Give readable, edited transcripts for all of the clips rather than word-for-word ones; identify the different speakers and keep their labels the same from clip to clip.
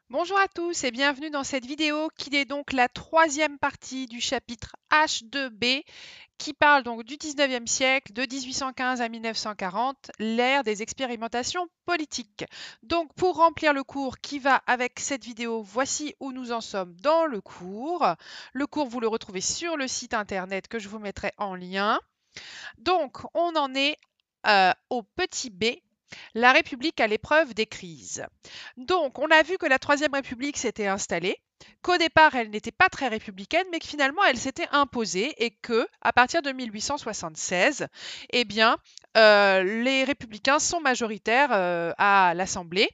Speaker 1: Bonjour à tous et bienvenue dans cette vidéo qui est donc la troisième partie du chapitre H2B qui parle donc du 19e siècle, de 1815 à 1940, l'ère des expérimentations politiques. Donc pour remplir le cours qui va avec cette vidéo, voici où nous en sommes dans le cours. Le cours, vous le retrouvez sur le site internet que je vous mettrai en lien. Donc on en est au petit b, la République à l'épreuve des crises. Donc, on a vu que la Troisième République s'était installée, qu'au départ, elle n'était pas très républicaine, mais que finalement, elle s'était imposée et que, à partir de 1876, eh bien, les républicains sont majoritaires à l'Assemblée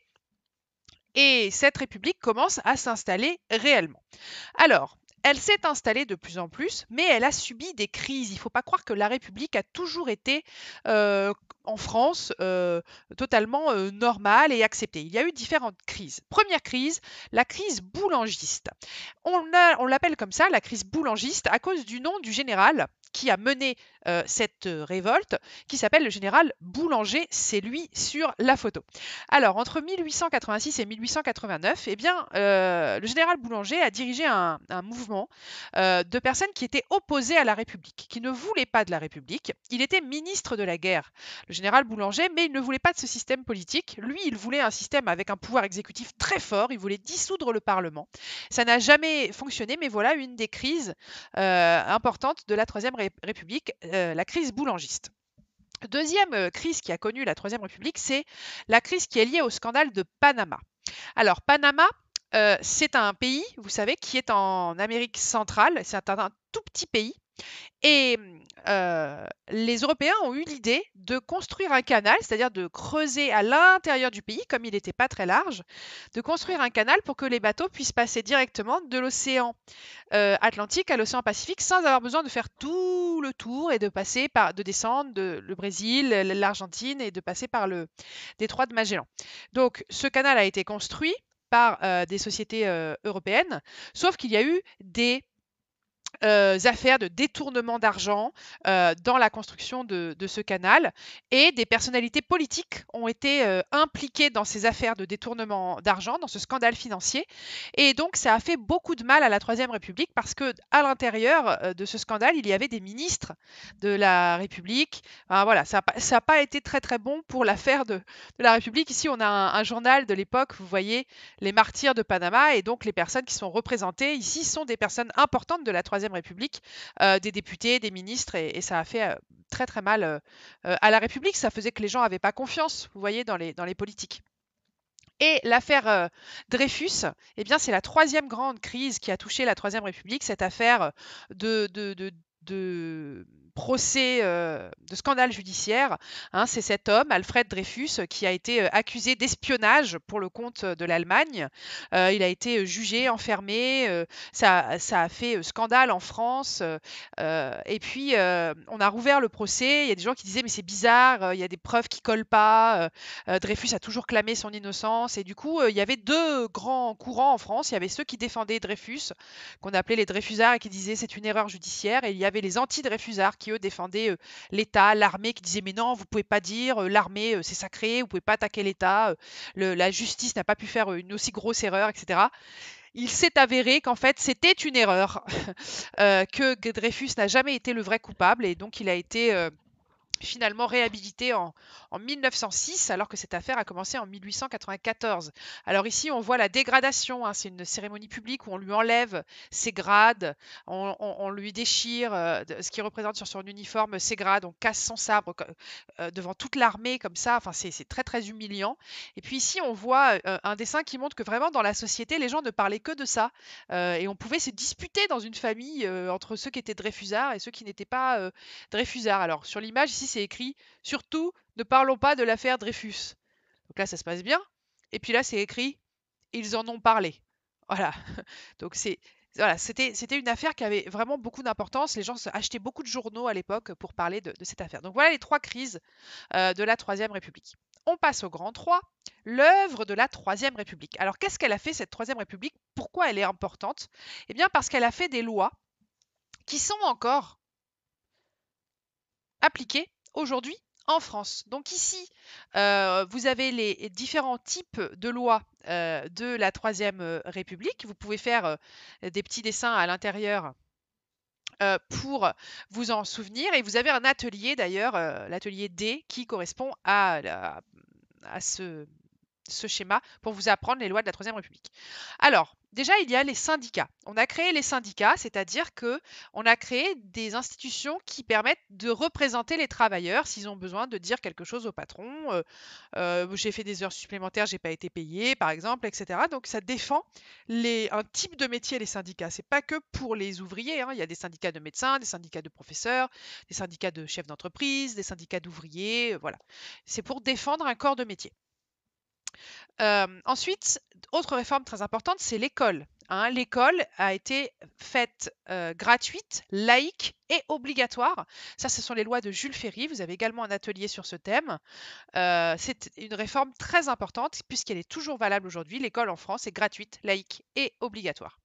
Speaker 1: et cette République commence à s'installer réellement. Alors, elle s'est installée de plus en plus, mais elle a subi des crises. Il ne faut pas croire que la République a toujours été en France totalement normale et acceptée. Il y a eu différentes crises. Première crise, la crise boulangiste. On l'appelle comme ça, la crise boulangiste, à cause du nom du général qui a mené cette révolte, qui s'appelle le général Boulanger. C'est lui sur la photo. Alors, entre 1886 et 1889, eh bien, le général Boulanger a dirigé un mouvement de personnes qui étaient opposées à la République, qui ne voulaient pas de la République. Il était ministre de la guerre, le général Boulanger, mais il ne voulait pas de ce système politique. Lui, il voulait un système avec un pouvoir exécutif très fort, il voulait dissoudre le Parlement. Ça n'a jamais fonctionné, mais voilà une des crises importantes de la Troisième République, la crise boulangiste. Deuxième crise qui a connu la Troisième République, c'est la crise qui est liée au scandale de Panama. Alors, Panama, c'est un pays, vous savez, qui est en Amérique centrale. C'est un tout petit pays. Et les Européens ont eu l'idée de construire un canal, c'est-à-dire de creuser à l'intérieur du pays, comme il n'était pas très large, de construire un canal pour que les bateaux puissent passer directement de l'océan Atlantique à l'océan Pacifique sans avoir besoin de faire tout le tour et de passer par, de descendre le Brésil, l'Argentine et de passer par le détroit de Magellan. Donc ce canal a été construit par des sociétés européennes, sauf qu'il y a eu des affaires de détournement d'argent dans la construction de ce canal et des personnalités politiques ont été impliquées dans ces affaires de détournement d'argent, dans ce scandale financier. Et donc, ça a fait beaucoup de mal à la Troisième République parce que à l'intérieur de ce scandale, il y avait des ministres de la République. Enfin, voilà, ça n'a pas été très très bon pour l'affaire de la République. Ici, on a un journal de l'époque, vous voyez, les martyrs de Panama, et donc les personnes qui sont représentées ici sont des personnes importantes de la Troisième République, des députés, des ministres, et ça a fait très très mal à la République. Ça faisait que les gens n'avaient pas confiance, vous voyez, dans les politiques. Et l'affaire Dreyfus, eh bien, c'est la troisième grande crise qui a touché la Troisième République, cette affaire de procès, de scandale judiciaire. Hein, c'est cet homme, Alfred Dreyfus, qui a été accusé d'espionnage pour le compte de l'Allemagne. Il a été jugé, enfermé. Ça a fait scandale en France. Et puis, on a rouvert le procès. Il y a des gens qui disaient, mais c'est bizarre, il y a des preuves qui collent pas. Dreyfus a toujours clamé son innocence. Et du coup, il y avait deux grands courants en France. Il y avait ceux qui défendaient Dreyfus, qu'on appelait les Dreyfusards, et qui disaient c'est une erreur judiciaire. Et il y avait les anti-Dreyfusards qui, eux, défendaient l'État, l'armée, qui disaient mais non, vous pouvez pas dire, l'armée, c'est sacré, vous pouvez pas attaquer l'État, la justice n'a pas pu faire une aussi grosse erreur, etc. Il s'est avéré qu'en fait c'était une erreur, que Dreyfus n'a jamais été le vrai coupable et donc il a été finalement réhabilité en 1906, alors que cette affaire a commencé en 1894. Alors ici, on voit la dégradation. Hein, c'est une cérémonie publique où on lui enlève ses grades, on lui déchire ce qui représente sur son uniforme ses grades, on casse son sabre devant toute l'armée comme ça. Enfin, c'est très très humiliant. Et puis ici, on voit un dessin qui montre que vraiment dans la société, les gens ne parlaient que de ça. Et on pouvait se disputer dans une famille entre ceux qui étaient Dreyfusards et ceux qui n'étaient pas Dreyfusards. Alors sur l'image ici, c'est écrit surtout ne parlons pas de l'affaire Dreyfus. Donc là, ça se passe bien. Et puis là, c'est écrit ils en ont parlé. Voilà. Donc c'est voilà, c'était une affaire qui avait vraiment beaucoup d'importance. Les gens achetaient beaucoup de journaux à l'époque pour parler de cette affaire. Donc voilà les trois crises de la Troisième République. On passe au grand 3, l'œuvre de la Troisième République. Alors qu'est-ce qu'elle a fait cette Troisième République? Pourquoi elle est importante? Eh bien parce qu'elle a fait des lois qui sont encore appliquées aujourd'hui en France. Donc ici, vous avez les différents types de lois de la Troisième République. Vous pouvez faire des petits dessins à l'intérieur pour vous en souvenir. Et vous avez un atelier d'ailleurs, l'atelier D, qui correspond à ce schéma pour vous apprendre les lois de la Troisième République. Alors, déjà, il y a les syndicats. On a créé les syndicats, c'est-à-dire que on a créé des institutions qui permettent de représenter les travailleurs s'ils ont besoin de dire quelque chose au patron. J'ai fait des heures supplémentaires, j'ai pas été payé, par exemple, etc. Donc, ça défend un type de métier, les syndicats. C'est pas que pour les ouvriers, hein. Il y a des syndicats de médecins, des syndicats de professeurs, des syndicats de chefs d'entreprise, des syndicats d'ouvriers, voilà. C'est pour défendre un corps de métier. Ensuite, autre réforme très importante, c'est l'école, hein. L'école a été faite gratuite, laïque et obligatoire. Ça, ce sont les lois de Jules Ferry. Vous avez également un atelier sur ce thème. C'est une réforme très importante puisqu'elle est toujours valable aujourd'hui. L'école en France est gratuite, laïque et obligatoire.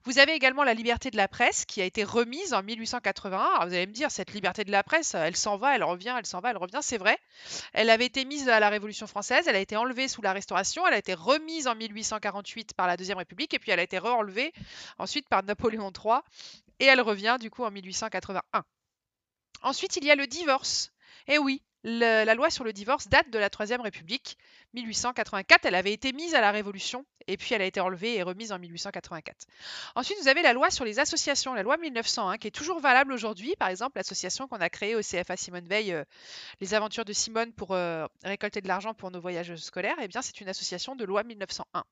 Speaker 1: Vous avez également la liberté de la presse qui a été remise en 1881. Alors vous allez me dire, cette liberté de la presse, elle s'en va, elle revient, elle s'en va, elle revient. C'est vrai. Elle avait été mise à la Révolution française, elle a été enlevée sous la Restauration, elle a été remise en 1848 par la Deuxième République, et puis elle a été re-enlevée ensuite par Napoléon III, et elle revient du coup en 1881. Ensuite, il y a le divorce. Eh oui, la loi sur le divorce date de la Troisième République, 1884. Elle avait été mise à la Révolution, et puis elle a été enlevée et remise en 1884. Ensuite, vous avez la loi sur les associations, la loi 1901, qui est toujours valable aujourd'hui. Par exemple, l'association qu'on a créée au CFA Simone Veil, les aventures de Simone pour récolter de l'argent pour nos voyages scolaires, eh bien, c'est une association de loi 1901.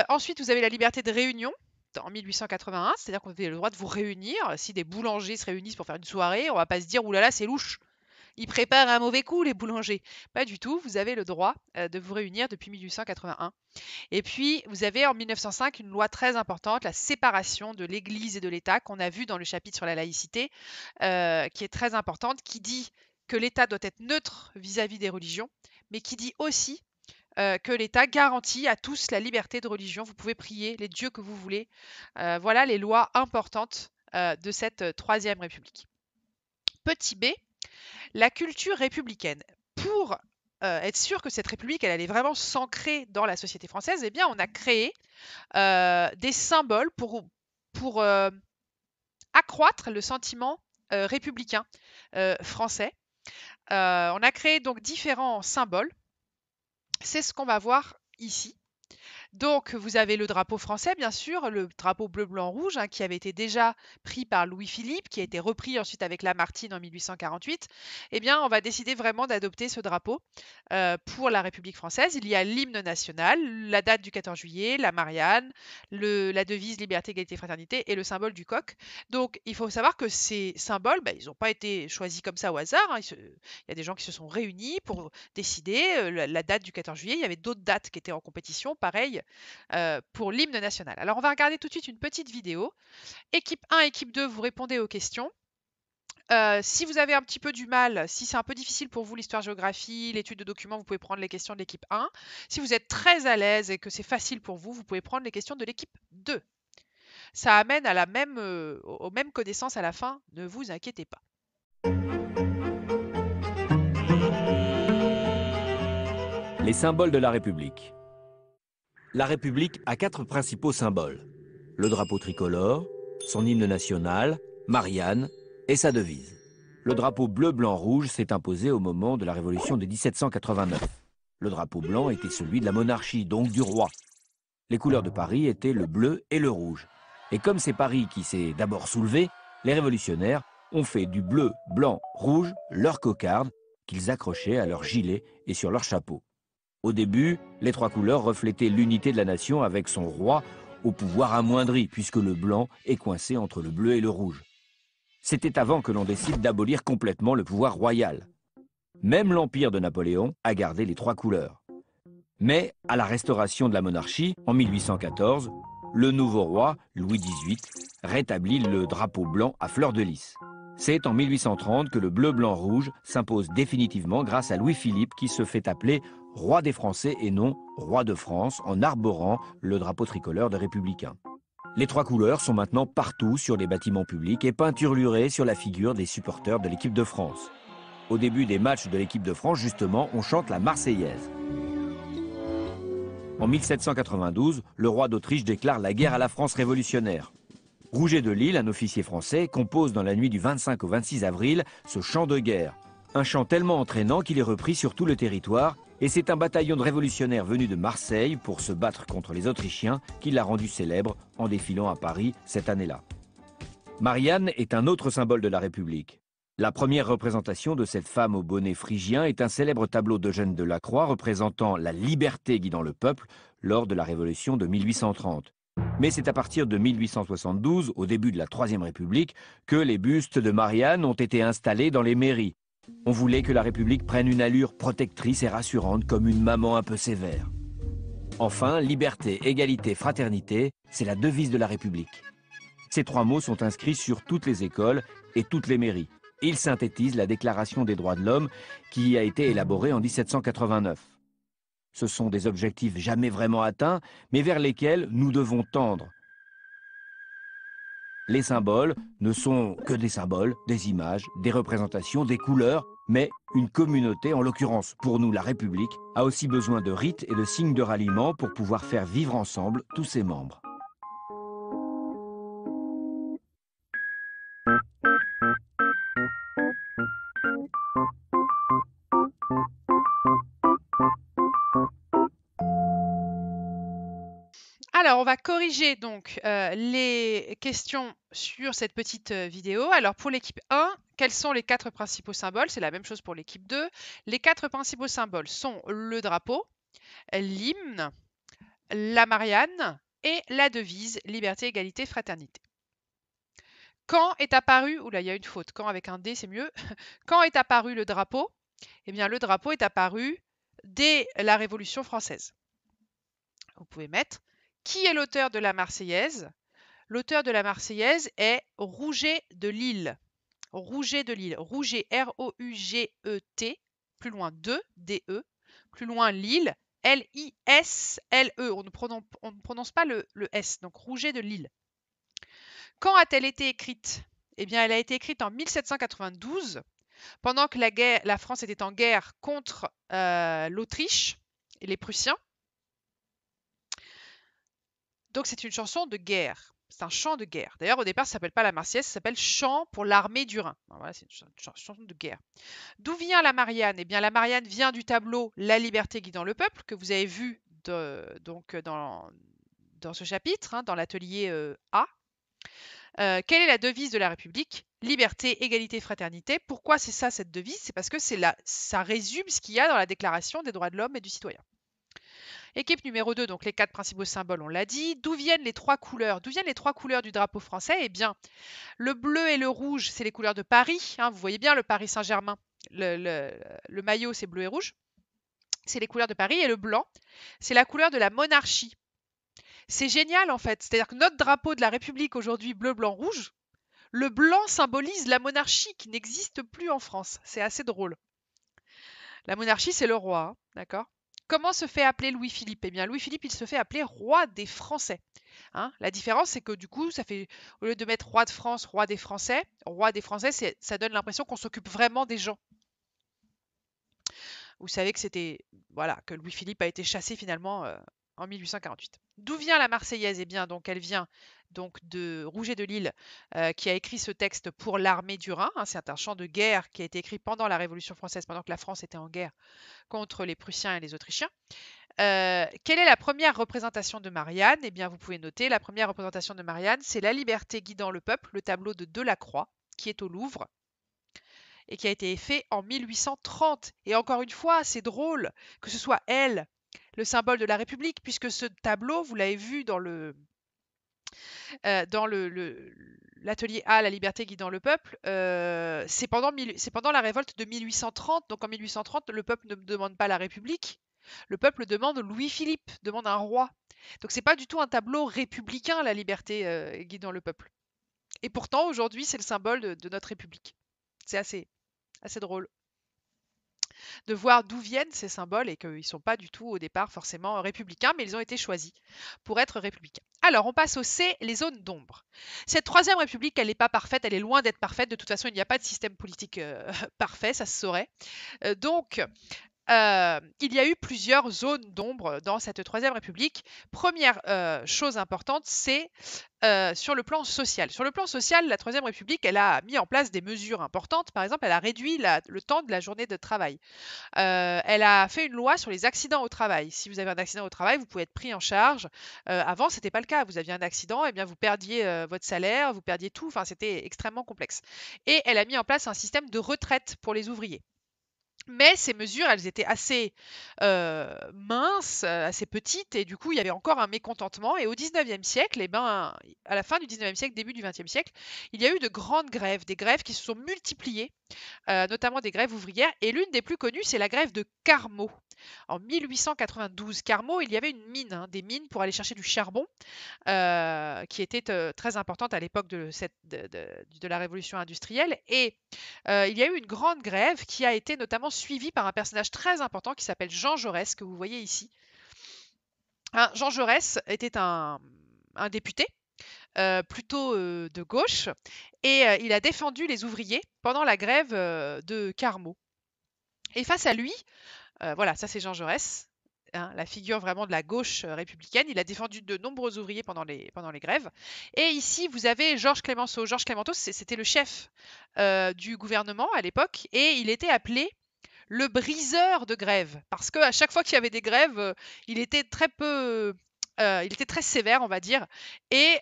Speaker 1: Ensuite, vous avez la liberté de réunion en 1881, c'est-à-dire qu'on avait le droit de vous réunir. Si des boulangers se réunissent pour faire une soirée, on ne va pas se dire « oulala, c'est louche ». Ils préparent un mauvais coup, les boulangers. Pas du tout, vous avez le droit de vous réunir depuis 1881. Et puis, vous avez en 1905 une loi très importante, la séparation de l'Église et de l'État, qu'on a vu dans le chapitre sur la laïcité, qui est très importante, qui dit que l'État doit être neutre vis-à-vis des religions, mais qui dit aussi que l'État garantit à tous la liberté de religion. Vous pouvez prier les dieux que vous voulez. Voilà les lois importantes de cette Troisième République. Petit b, la culture républicaine. Pour être sûr que cette République elle allait vraiment s'ancrer dans la société française, eh bien, on a créé des symboles pour accroître le sentiment républicain français. On a créé donc différents symboles. C'est ce qu'on va voir ici. Donc, vous avez le drapeau français, bien sûr, le drapeau bleu, blanc, rouge, hein, qui avait été déjà pris par Louis-Philippe, qui a été repris ensuite avec Lamartine en 1848. Eh bien, on va décider vraiment d'adopter ce drapeau pour la République française. Il y a l'hymne national, la date du 14 juillet, la Marianne, la devise liberté, égalité, fraternité et le symbole du coq. Donc, il faut savoir que ces symboles, ils n'ont pas été choisis comme ça au hasard, hein. Il y a des gens qui se sont réunis pour décider la date du 14 juillet. Il y avait d'autres dates qui étaient en compétition, pareil, pour l'hymne national. Alors, on va regarder tout de suite une petite vidéo. Équipe 1, équipe 2, vous répondez aux questions. Si vous avez un petit peu du mal, si c'est un peu difficile pour vous l'histoire-géographie, l'étude de documents, vous pouvez prendre les questions de l'équipe 1. Si vous êtes très à l'aise et que c'est facile pour vous, vous pouvez prendre les questions de l'équipe 2. Ça amène à aux mêmes connaissances à la fin, ne vous inquiétez pas.
Speaker 2: Les symboles de la République. La République a 4 principaux symboles. Le drapeau tricolore, son hymne national, Marianne et sa devise. Le drapeau bleu-blanc-rouge s'est imposé au moment de la Révolution de 1789. Le drapeau blanc était celui de la monarchie, donc du roi. Les couleurs de Paris étaient le bleu et le rouge. Et comme c'est Paris qui s'est d'abord soulevé, les révolutionnaires ont fait du bleu, blanc, rouge leur cocarde qu'ils accrochaient à leur gilet et sur leur chapeau. Au début, les 3 couleurs reflétaient l'unité de la nation avec son roi au pouvoir amoindri, puisque le blanc est coincé entre le bleu et le rouge. C'était avant que l'on décide d'abolir complètement le pouvoir royal. Même l'empire de Napoléon a gardé les 3 couleurs. Mais à la restauration de la monarchie, en 1814, le nouveau roi, Louis XVIII, rétablit le drapeau blanc à fleur de lys. C'est en 1830 que le bleu-blanc-rouge s'impose définitivement grâce à Louis-Philippe qui se fait appeler roi des Français et non roi de France en arborant le drapeau tricolore des Républicains. Les 3 couleurs sont maintenant partout sur les bâtiments publics et peinturlurées sur la figure des supporters de l'équipe de France. Au début des matchs de l'équipe de France, justement, on chante la Marseillaise. En 1792, le roi d'Autriche déclare la guerre à la France révolutionnaire. Rouget de Lisle, un officier français, compose dans la nuit du 25 au 26 avril ce chant de guerre. Un chant tellement entraînant qu'il est repris sur tout le territoire, et c'est un bataillon de révolutionnaires venus de Marseille pour se battre contre les Autrichiens qui l'a rendu célèbre en défilant à Paris cette année-là. Marianne est un autre symbole de la République. La première représentation de cette femme au bonnet phrygien est un célèbre tableau d'Eugène Delacroix représentant la liberté guidant le peuple lors de la Révolution de 1830. Mais c'est à partir de 1872, au début de la Troisième République, que les bustes de Marianne ont été installés dans les mairies. On voulait que la République prenne une allure protectrice et rassurante comme une maman un peu sévère. Enfin, liberté, égalité, fraternité, c'est la devise de la République. Ces trois mots sont inscrits sur toutes les écoles et toutes les mairies. Ils synthétisent la Déclaration des droits de l'homme qui a été élaborée en 1789. Ce sont des objectifs jamais vraiment atteints, mais vers lesquels nous devons tendre. Les symboles ne sont que des symboles, des images, des représentations, des couleurs, mais une communauté, en l'occurrence pour nous la République, a aussi besoin de rites et de signes de ralliement pour pouvoir faire vivre ensemble tous ses membres.
Speaker 1: Alors, on va corriger donc les questions sur cette petite vidéo. Alors, pour l'équipe 1, quels sont les 4 principaux symboles? C'est la même chose pour l'équipe 2. Les 4 principaux symboles sont le drapeau, l'hymne, la Marianne et la devise liberté, égalité, fraternité. Quand est apparu, oula, il y a une faute, quand avec un D c'est mieux. Quand est apparu le drapeau? Eh bien, le drapeau est apparu dès la Révolution française. Vous pouvez mettre. Qui est l'auteur de la Marseillaise? L'auteur de la Marseillaise est Rouget de Lisle. Rouget de Lisle. Rouget, R-O-U-G-E-T. Plus loin 2, D-E. Plus loin Lisle, L-I-S-L-E. On ne prononce pas le S. Donc Rouget de Lisle. Quand a-t-elle été écrite? Eh bien, elle a été écrite en 1792, pendant que la France était en guerre contre l'Autriche et les Prussiens. Donc c'est une chanson de guerre. C'est un chant de guerre. D'ailleurs, au départ, ça ne s'appelle pas la Marseillaise, ça s'appelle Chant pour l'armée du Rhin. Voilà, c'est une chanson de guerre. D'où vient la Marianne? Eh bien, la Marianne vient du tableau La liberté guidant le peuple, que vous avez vu donc dans ce chapitre, hein, dans l'atelier A. Quelle est la devise de la République? Liberté, égalité, fraternité. Pourquoi c'est ça cette devise? C'est parce que ça résume ce qu'il y a dans la Déclaration des droits de l'homme et du citoyen. Équipe numéro 2, donc les 4 principaux symboles, on l'a dit. D'où viennent les 3 couleurs? D'où viennent les 3 couleurs du drapeau français? Eh bien, le bleu et le rouge, c'est les couleurs de Paris. Hein, vous voyez bien le Paris Saint-Germain. Le maillot, c'est bleu et rouge. C'est les couleurs de Paris. Et le blanc, c'est la couleur de la monarchie. C'est génial en fait. C'est-à-dire que notre drapeau de la République aujourd'hui, bleu, blanc, rouge, le blanc symbolise la monarchie qui n'existe plus en France. C'est assez drôle. La monarchie, c'est le roi, hein, d'accord? Comment se fait appeler Louis-Philippe? Eh bien, Louis-Philippe, il se fait appeler roi des Français. Hein, la différence, c'est que du coup, ça fait, au lieu de mettre roi de France, roi des Français, ça donne l'impression qu'on s'occupe vraiment des gens. Vous savez que que Louis-Philippe a été chassé finalement en 1848. D'où vient la Marseillaise? Eh bien, donc, elle vient donc de Rouget de Lisle, qui a écrit ce texte pour l'armée du Rhin. Hein, c'est un chant de guerre qui a été écrit pendant la Révolution française, pendant que la France était en guerre contre les Prussiens et les Autrichiens. Quelle est la première représentation de Marianne? Eh bien, vous pouvez noter, la première représentation de Marianne, c'est La liberté guidant le peuple, le tableau de Delacroix, qui est au Louvre, et qui a été fait en 1830. Et encore une fois, c'est drôle que ce soit elle, le symbole de la République, puisque ce tableau, vous l'avez vu dans l'atelier A, La liberté guidant le peuple, c'est pendant la révolte de 1830. Donc en 1830, le peuple ne demande pas la République, le peuple demande Louis-Philippe, demande un roi. Donc c'est pas du tout un tableau républicain, la liberté guidant le peuple. Et pourtant, aujourd'hui, c'est le symbole de notre République. C'est assez drôle de voir d'où viennent ces symboles et qu'ils ne sont pas du tout au départ forcément républicains, mais ils ont été choisis pour être républicains. Alors, on passe au C, les zones d'ombre. Cette troisième république, elle n'est pas parfaite, elle est loin d'être parfaite. De toute façon, il n'y a pas de système politique parfait, ça se saurait. Donc, il y a eu plusieurs zones d'ombre dans cette Troisième République. Première chose importante, c'est sur le plan social. Sur le plan social, la Troisième République, elle a mis en place des mesures importantes. Par exemple, elle a réduit le temps de la journée de travail. Elle a fait une loi sur les accidents au travail. Si vous avez un accident au travail, vous pouvez être pris en charge. Avant, c'était pas le cas. Vous aviez un accident, et bien vous perdiez votre salaire, vous perdiez tout. Enfin, c'était extrêmement complexe. Et elle a mis en place un système de retraite pour les ouvriers. Mais ces mesures, elles étaient assez minces, assez petites, et du coup, il y avait encore un mécontentement. Et au 19e siècle, eh ben, à la fin du 19e siècle, début du 20e siècle, il y a eu de grandes grèves, des grèves qui se sont multipliées, notamment des grèves ouvrières. Et l'une des plus connues, c'est la grève de Carmaux. En 1892, Carmaux, il y avait une mine, hein, des mines pour aller chercher du charbon, qui était très importante à l'époque de la révolution industrielle. Et il y a eu une grande grève qui a été notamment suivie par un personnage très important qui s'appelle Jean Jaurès, que vous voyez ici. Jean Jaurès était un député, plutôt de gauche, et il a défendu les ouvriers pendant la grève de Carmaux. Et face à lui, voilà, ça c'est Jean Jaurès, hein, la figure vraiment de la gauche républicaine. Il a défendu de nombreux ouvriers pendant les grèves. Et ici, vous avez Georges Clemenceau. Georges Clemenceau, c'était le chef du gouvernement à l'époque, et il était appelé le briseur de grève, parce qu'à chaque fois qu'il y avait des grèves, il était il était très sévère, on va dire, et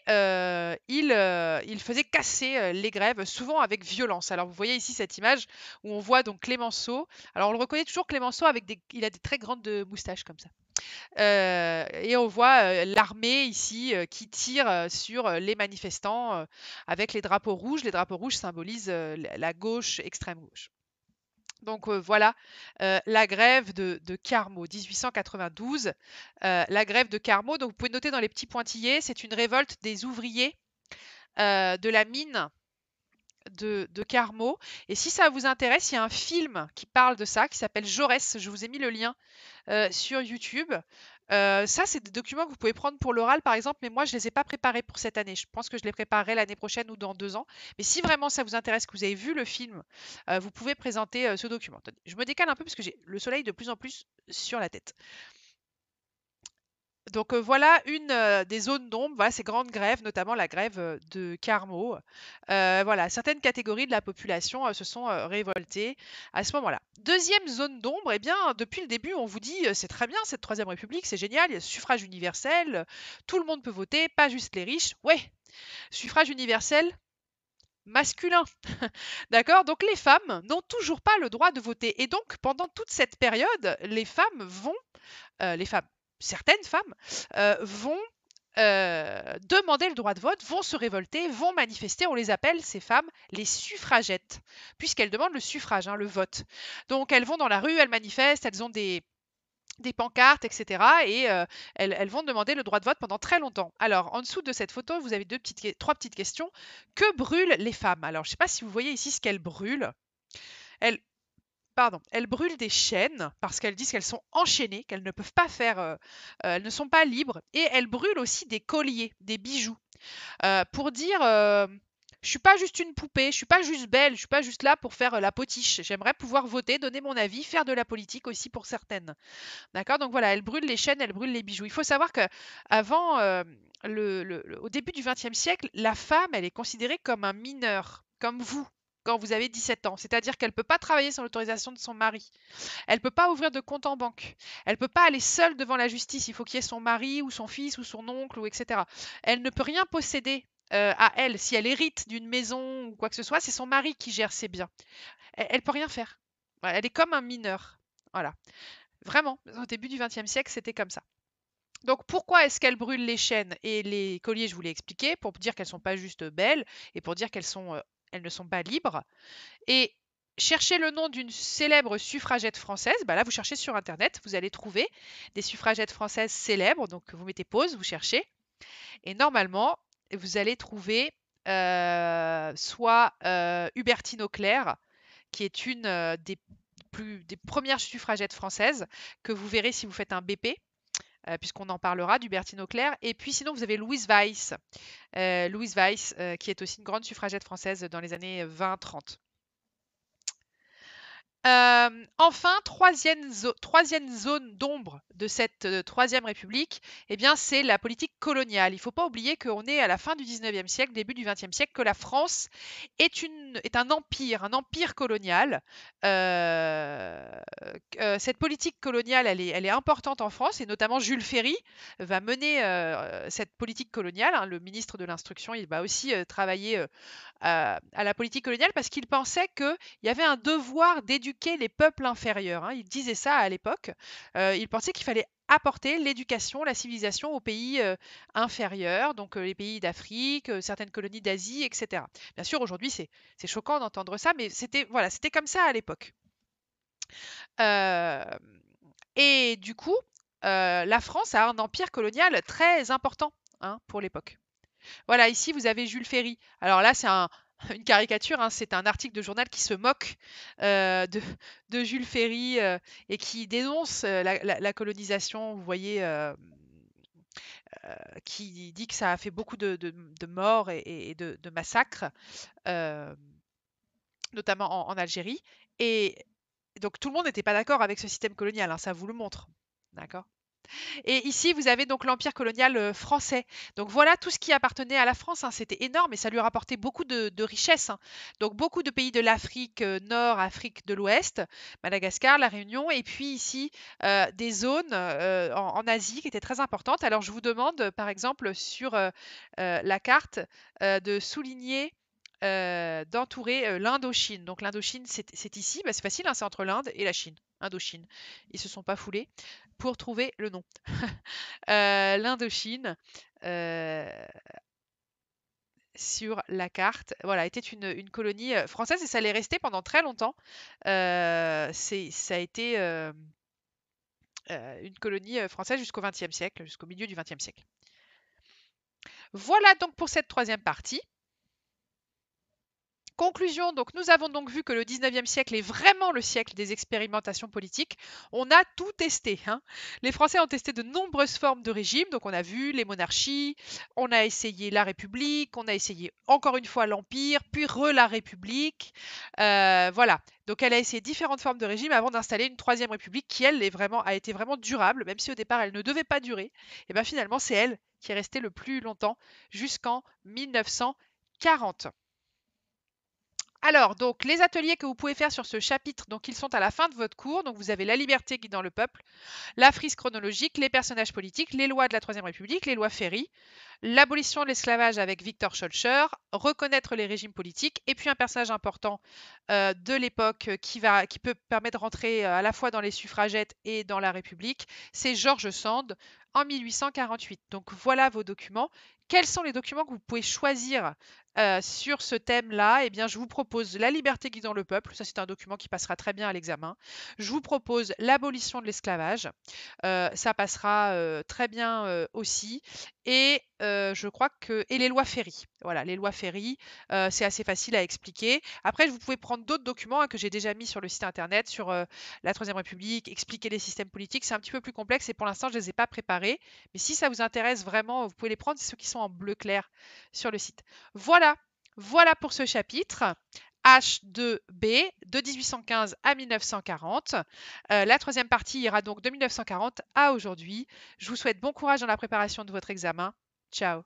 Speaker 1: il faisait casser les grèves, souvent avec violence. Alors vous voyez ici cette image où on voit donc Clémenceau. Alors on le reconnaît toujours Clémenceau il a des très grandes moustaches comme ça. Et on voit l'armée ici qui tire sur les manifestants avec les drapeaux rouges. Les drapeaux rouges symbolisent la gauche, extrême gauche. Donc voilà, la grève de Carmaux, 1892. La grève de Carmaux, donc vous pouvez noter dans les petits pointillés, c'est une révolte des ouvriers de la mine de Carmaux. Et si ça vous intéresse, il y a un film qui parle de ça, qui s'appelle Jaurès. Je vous ai mis le lien sur YouTube. Ça, c'est des documents que vous pouvez prendre pour l'oral, par exemple, mais moi, je ne les ai pas préparés pour cette année. Je pense que je les préparerai l'année prochaine ou dans 2 ans. Mais si vraiment ça vous intéresse, que vous avez vu le film, vous pouvez présenter ce document. Attendez, je me décale un peu parce que j'ai le soleil de plus en plus sur la tête. Donc voilà une des zones d'ombre, voilà ces grandes grèves, notamment la grève de Carmaux. Voilà, certaines catégories de la population se sont révoltées à ce moment-là. Deuxième zone d'ombre, eh bien, depuis le début, on vous dit c'est très bien cette Troisième République, c'est génial, il y a le suffrage universel, tout le monde peut voter, pas juste les riches. Ouais, suffrage universel masculin. D'accord? Donc les femmes n'ont toujours pas le droit de voter. Et donc, pendant toute cette période, certaines femmes vont demander le droit de vote, vont se révolter, vont manifester. On les appelle, ces femmes, les suffragettes, puisqu'elles demandent le suffrage, hein, le vote. Donc elles vont dans la rue, elles manifestent, elles ont des pancartes, etc. Et elles vont demander le droit de vote pendant très longtemps. Alors, en dessous de cette photo, vous avez trois petites questions. Que brûlent les femmes? Alors, je ne sais pas si vous voyez ici ce qu'elles brûlent. Elles brûlent des chaînes parce qu'elles disent qu'elles sont enchaînées, qu'elles ne peuvent pas faire, elles ne sont pas libres. Et elles brûlent aussi des colliers, des bijoux, pour dire je suis pas juste une poupée, je suis pas juste belle, je suis pas juste là pour faire la potiche. J'aimerais pouvoir voter, donner mon avis, faire de la politique aussi pour certaines. D'accord? Donc voilà, elles brûlent les chaînes, elles brûlent les bijoux. Il faut savoir que avant, au début du XXe siècle, la femme, elle est considérée comme un mineur, comme vous, quand vous avez 17 ans. C'est-à-dire qu'elle ne peut pas travailler sans l'autorisation de son mari. Elle ne peut pas ouvrir de compte en banque. Elle ne peut pas aller seule devant la justice. Il faut qu'il y ait son mari ou son fils ou son oncle, ou etc. Elle ne peut rien posséder à elle. Si elle hérite d'une maison ou quoi que ce soit, c'est son mari qui gère ses biens. Elle ne peut rien faire. Voilà, elle est comme un mineur. Voilà. Vraiment, au début du XXe siècle, c'était comme ça. Donc pourquoi est-ce qu'elles brûlent les chaînes et les colliers? Je vous l'ai expliqué, pour dire qu'elles ne sont pas juste belles et pour dire elles ne sont pas libres. Et cherchez le nom d'une célèbre suffragette française. Bah là, vous cherchez sur Internet, vous allez trouver des suffragettes françaises célèbres. Donc vous mettez pause, vous cherchez. Et normalement, vous allez trouver soit Hubertine Auclair, qui est une des premières suffragettes françaises, que vous verrez si vous faites un BP, puisqu'on en parlera, d'Hubertine Auclair. Et puis sinon, vous avez Louise Weiss, qui est aussi une grande suffragette française dans les années 20-30. Enfin, troisième zone d'ombre de cette Troisième République, eh bien, c'est la politique coloniale. Il ne faut pas oublier qu'on est à la fin du 19e siècle, début du 20e siècle, que la France est un empire colonial. Cette politique coloniale, elle est importante en France, et notamment Jules Ferry va mener cette politique coloniale. Hein. Le ministre de l'Instruction, il va aussi travailler à la politique coloniale parce qu'il pensait qu'il y avait un devoir d'éduquer les peuples inférieurs. Hein. Il disait ça à l'époque. Il pensait qu'il fallait apporter l'éducation, la civilisation aux pays inférieurs, donc les pays d'Afrique, certaines colonies d'Asie, etc. Bien sûr, aujourd'hui, c'est choquant d'entendre ça, mais c'était comme ça à l'époque. Et du coup, la France a un empire colonial très important, hein, pour l'époque. Voilà, ici, vous avez Jules Ferry. Alors là, c'est une caricature, hein, c'est un article de journal qui se moque de Jules Ferry et qui dénonce la colonisation. Vous voyez, qui dit que ça a fait beaucoup de morts et de massacres, notamment en Algérie. Et donc, tout le monde n'était pas d'accord avec ce système colonial, hein, ça vous le montre. D'accord ? Et ici, vous avez donc l'empire colonial français. Donc voilà tout ce qui appartenait à la France. Hein. C'était énorme et ça lui rapportait beaucoup de richesses. Hein. Donc beaucoup de pays de l'Afrique nord, Afrique de l'Ouest, Madagascar, La Réunion, et puis ici des zones en Asie qui étaient très importantes. Alors je vous demande, par exemple, sur la carte, de souligner, d'entourer l'Indochine. Donc l'Indochine, c'est ici. Bah, c'est facile, hein, c'est entre l'Inde et la Chine. Indochine. Ils se sont pas foulés pour trouver le nom. L'Indochine, sur la carte, voilà, était une colonie française et ça l'est resté pendant très longtemps. Ça a été une colonie française jusqu'au XXe siècle, jusqu'au milieu du XXe siècle. Voilà donc pour cette troisième partie. Conclusion, donc nous avons donc vu que le 19e siècle est vraiment le siècle des expérimentations politiques. On a tout testé. Hein. Les Français ont testé de nombreuses formes de régime. Donc on a vu les monarchies, on a essayé la République, on a essayé encore une fois l'Empire, puis la République. Voilà. Donc elle a essayé différentes formes de régime avant d'installer une Troisième République qui, elle, a été vraiment durable, même si au départ elle ne devait pas durer. Et bien finalement c'est elle qui est restée le plus longtemps jusqu'en 1940. Alors, donc, les ateliers que vous pouvez faire sur ce chapitre, donc ils sont à la fin de votre cours. Donc, vous avez la liberté guidant le peuple, la frise chronologique, les personnages politiques, les lois de la Troisième République, les lois Ferry, l'abolition de l'esclavage avec Victor Schœlcher, reconnaître les régimes politiques, et puis un personnage important de l'époque qui peut permettre de rentrer à la fois dans les suffragettes et dans la République, c'est George Sand en 1848. Donc, voilà vos documents. Quels sont les documents que vous pouvez choisir sur ce thème-là? Eh bien, je vous propose la liberté guidant le peuple. Ça, c'est un document qui passera très bien à l'examen. Je vous propose l'abolition de l'esclavage. Ça passera très bien aussi. Et je crois que les lois Ferry. Voilà, les lois Ferry, c'est assez facile à expliquer. Après, vous pouvez prendre d'autres documents que j'ai déjà mis sur le site internet, sur la Troisième République, expliquer les systèmes politiques. C'est un petit peu plus complexe et pour l'instant, je ne les ai pas préparés. Mais si ça vous intéresse vraiment, vous pouvez les prendre. C'est ceux qui sont en bleu clair sur le site. Voilà pour ce chapitre. H2B de 1815 à 1940. La troisième partie ira donc de 1940 à aujourd'hui. Je vous souhaite bon courage dans la préparation de votre examen. Ciao.